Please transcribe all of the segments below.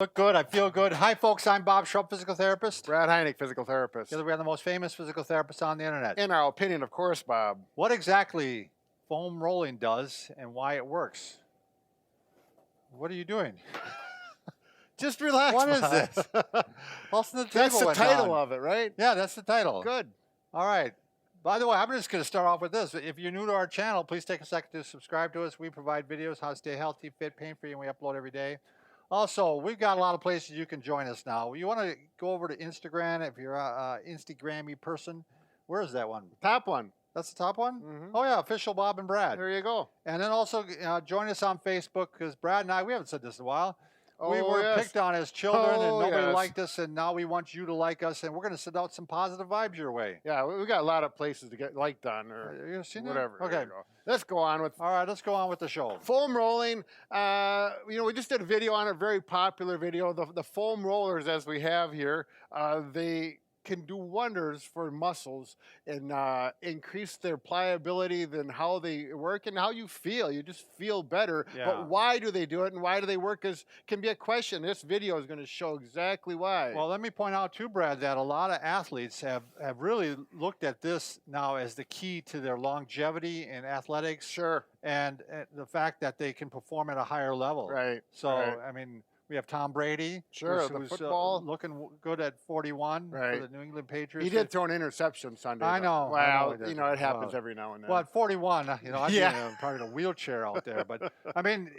Look good. I feel good. Hi, folks. I'm Bob Schrupp, physical therapist. Brad Heineck, physical therapist. Together we are the most famous physical therapists on the internet. In our opinion, of course, Bob. What exactly foam rolling does and why it works? What are you doing? Just relax. What is Bob. this? Also, the That's the went title down. of it, right? Yeah, that's the title. Good. All right. By the way, I'm just going to start off with this. If you're new to our channel, please take a second to subscribe to us. We provide videos how to stay healthy, fit, pain-free, and we upload every day. Also, we've got a lot of places you can join us now. You want to go over to Instagram if you're an Instagrammy person. Where is that one? Top one. That's the top one? Mm-hmm. Oh, yeah, official Bob and Brad. There you go. And then also join us on Facebook because Brad and I, we haven't said this in a while. We were yes. picked on as children and nobody yes. liked us, and now we want you to like us, and we're going to send out some positive vibes your way. Yeah, we got a lot of places to get liked on or You seen whatever. That? Okay. Let's go on with. All right, let's go on with the show. Foam rolling, we just did a video on a very popular video. The foam rollers, as we have here, they can do wonders for muscles and increase their pliability than how they work and how you feel. You just feel better. Yeah. But why do they do it and why do they work can be a question. This video is going to show exactly why. Well, let me point out too, Brad, that a lot of athletes have really looked at this now as the key to their longevity in athletics. Sure. And the fact that they can perform at a higher level. Right. So, right. I mean, we have Tom Brady, sure, who's football looking good at 41 right. for the New England Patriots. He did throw an interception Sunday. I know. Well, I know it happens every now and then. Well, at 41, I'd be probably in a wheelchair out there. But I mean,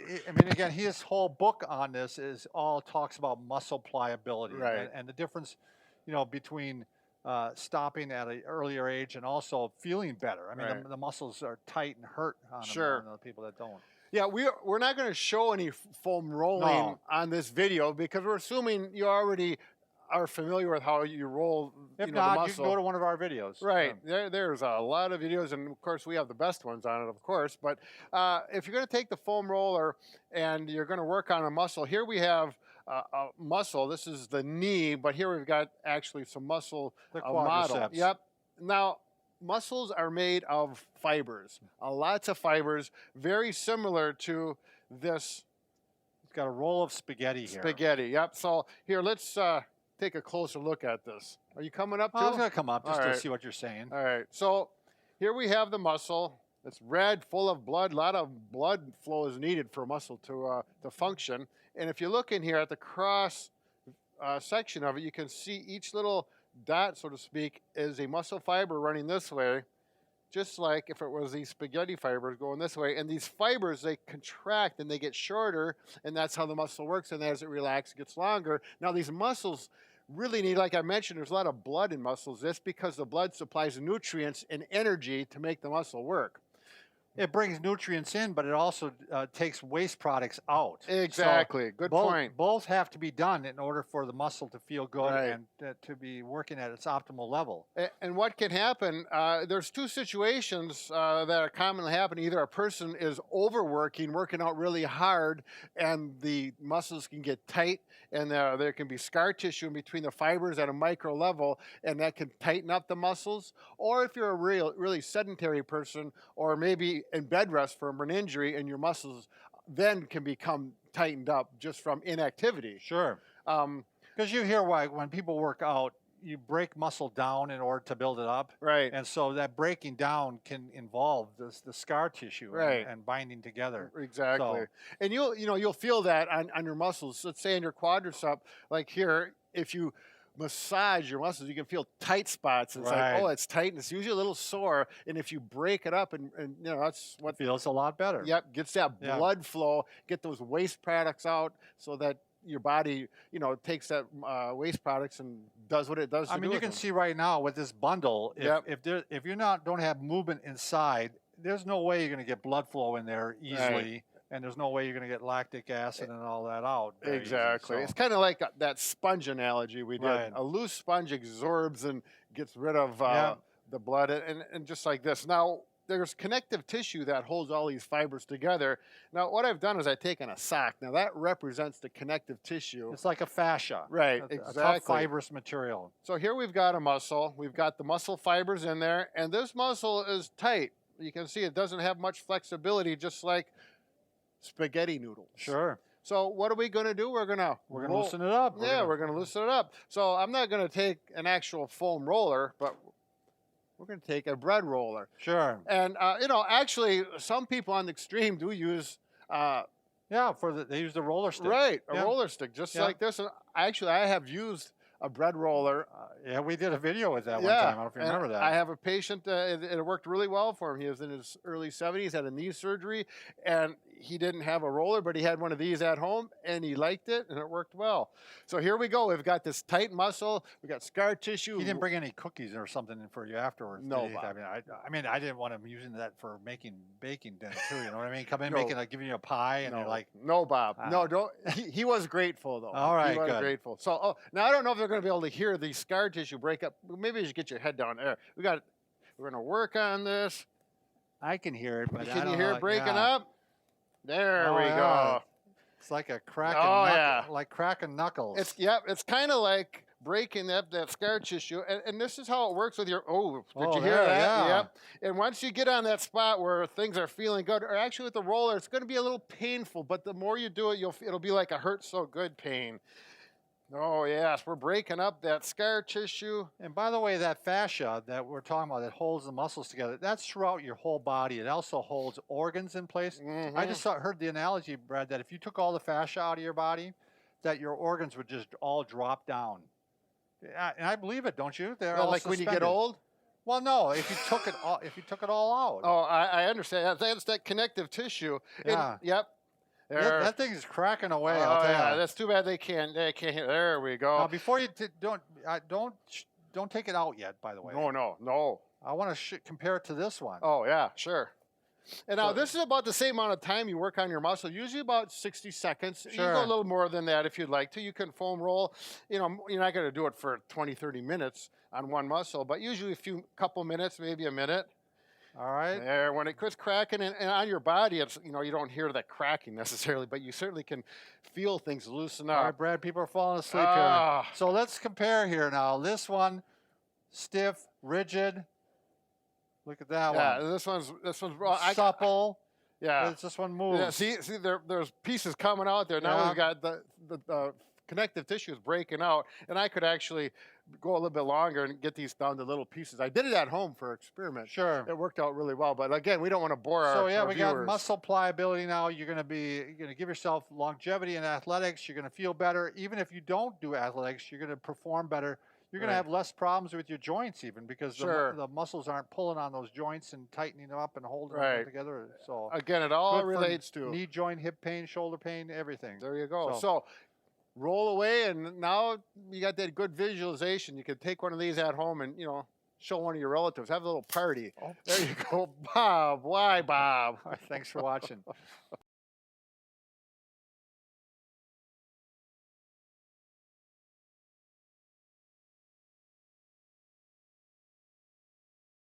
again, his whole book on this is all talks about muscle pliability, right. and the difference, between stopping at an earlier age and also feeling better. I mean, right. the muscles are tight and hurt on sure. the people that don't. Yeah, we're not going to show any foam rolling on this video because we're assuming you already are familiar with how you roll. If the not, muscle. you can go to one of our videos. Right. There's a lot of videos, and of course we have the best ones on it, of course. But if you're going to take the foam roller and you're going to work on a muscle, here we have a muscle. This is the knee, but here we've got actually some muscle model. Yep. Now, muscles are made of fibers, lots of fibers, very similar to this. It's got a roll of spaghetti here. Spaghetti, yep. So here, let's take a closer look at this. Are you coming up too? I was going to come up just to see what you're saying. All right. So here we have the muscle. It's red, full of blood. A lot of blood flow is needed for a muscle to function. And if you look in here at the cross section of it, you can see each little dot, so to speak, is a muscle fiber running this way, just like if it was these spaghetti fibers going this way. And these fibers, they contract and they get shorter, and that's how the muscle works. And as it relaxes, it gets longer. Now, these muscles really need, like I mentioned, there's a lot of blood in muscles. That's because the blood supplies nutrients and energy to make the muscle work. It brings nutrients in, but it also takes waste products out. Exactly. So good point. Both have to be done in order for the muscle to feel good right. and to be working at its optimal level. And what can happen, there's two situations that are commonly happening. Either a person is overworking, working out really hard, and the muscles can get tight, and there can be scar tissue in between the fibers at a micro level, and that can tighten up the muscles. Or if you're a really sedentary person, or maybe in bed rest from an injury, and your muscles then can become tightened up just from inactivity. Sure. Because you hear why when people work out, you break muscle down in order to build it up. Right. And so that breaking down can involve the scar tissue right. and binding together. Exactly. So, and you'll feel that on your muscles. Let's say in your quadricep, like here, if you massage your muscles, you can feel tight spots. It's right. like, oh, it's tight, and it's usually a little sore. And if you break it up, and that's what feels a lot better. Yep, gets that blood flow, get those waste products out, so that your body, takes that waste products and does what it does. I mean, you can see right now with this bundle, if you don't have movement inside, there's no way you're going to get blood flow in there easily. Right. And there's no way you're going to get lactic acid and all that out. Exactly. So. It's kind of like that sponge analogy we did. Right. A loose sponge absorbs and gets rid of the blood, and just like this. Now, there's connective tissue that holds all these fibers together. Now, what I've done is I've taken a sock. Now, that represents the connective tissue. It's like a fascia. Right, A exactly. tough fibrous material. So here we've got a muscle. We've got the muscle fibers in there, and this muscle is tight. You can see it doesn't have much flexibility, just like spaghetti noodles. Sure. So what are we going to do? We're going to loosen it up. We're going to loosen it up. So I'm not going to take an actual foam roller, but we're going to take a bread roller. Sure. And actually, some people on the extreme do use. Yeah, they use the roller stick. Right, a Yeah. roller stick, just like this. And actually, I have used a bread roller. Yeah, we did a video with that one time. I don't know if you remember that. I have a patient, it worked really well for him. He was in his early 70s, had a knee surgery, and he didn't have a roller, but he had one of these at home, and he liked it, and it worked well. So here we go. We've got this tight muscle. We got scar tissue. He didn't bring any cookies or something for you afterwards. No, did he? Bob. I mean, I didn't want him using that for making baking then too. You know what I mean? Come in, No. giving you a pie, and you're like, no, Bob. No, don't. He was grateful though. All right, he was good. grateful. So now I don't know if they're going to be able to hear the scar tissue break up. Maybe you should get your head down there. We're going to work on this. I can hear it, but Can you hear it breaking yeah. up? There we yeah. go. It's like a cracking like cracking knuckles. It's kind of like breaking that scar tissue, and this is how it works with your. Did you hear there, that? yeah. Yep. And once you get on that spot where things are feeling good, or actually with the roller, it's going to be a little painful, but the more you do it, it'll be like a hurt so good pain. Oh yes, we're breaking up that scar tissue. And by the way, that fascia that we're talking about that holds the muscles together, that's throughout your whole body. It also holds organs in place. Mm-hmm. I just heard the analogy, Brad, that if you took all the fascia out of your body, that your organs would just all drop down. And I believe it, don't you? They're all like when you get suspended. old. Well, no, if you took it all out. Oh, I understand. That's that connective tissue. Yeah. Yep. That thing is cracking away. I'll tell you. That's too bad they can't hear. There we go. Now, before you don't take it out yet. By the way. No. I want to compare it to this one. Oh yeah, sure. And now this is about the same amount of time you work on your muscle. Usually about 60 seconds. You Sure. can go a little more than that if you'd like to. You can foam roll. You're not going to do it for 20, 30 minutes on one muscle, but usually couple minutes, maybe a minute. All right. There, when it quits cracking, and on your body, it's you don't hear that cracking necessarily, but you certainly can feel things loosen up. All right, Brad, people are falling asleep Ah. here. So let's compare here now. This one, stiff, rigid. Look at that one. This one's Supple. yeah. This one moves. Yeah, see, there's pieces coming out there. Now Yeah. we've got the connective tissue is breaking out, and I could actually go a little bit longer and get these down to little pieces. I did it at home for experiment. Sure. It worked out really well, but again, we don't want to bore our We viewers. got muscle pliability now. You're going to give yourself longevity in athletics. You're going to feel better. Even if you don't do athletics, you're going to perform better. You're going to have less problems with your joints even because the muscles aren't pulling on those joints and tightening them up and holding them together. So again, it all relates to knee joint, hip pain, shoulder pain, everything. There you go. So roll away, and now you got that good visualization. You can take one of these at home and show one of your relatives. Have a little party. Oh. There you go, Bob. Why, Bob? Thanks for watching.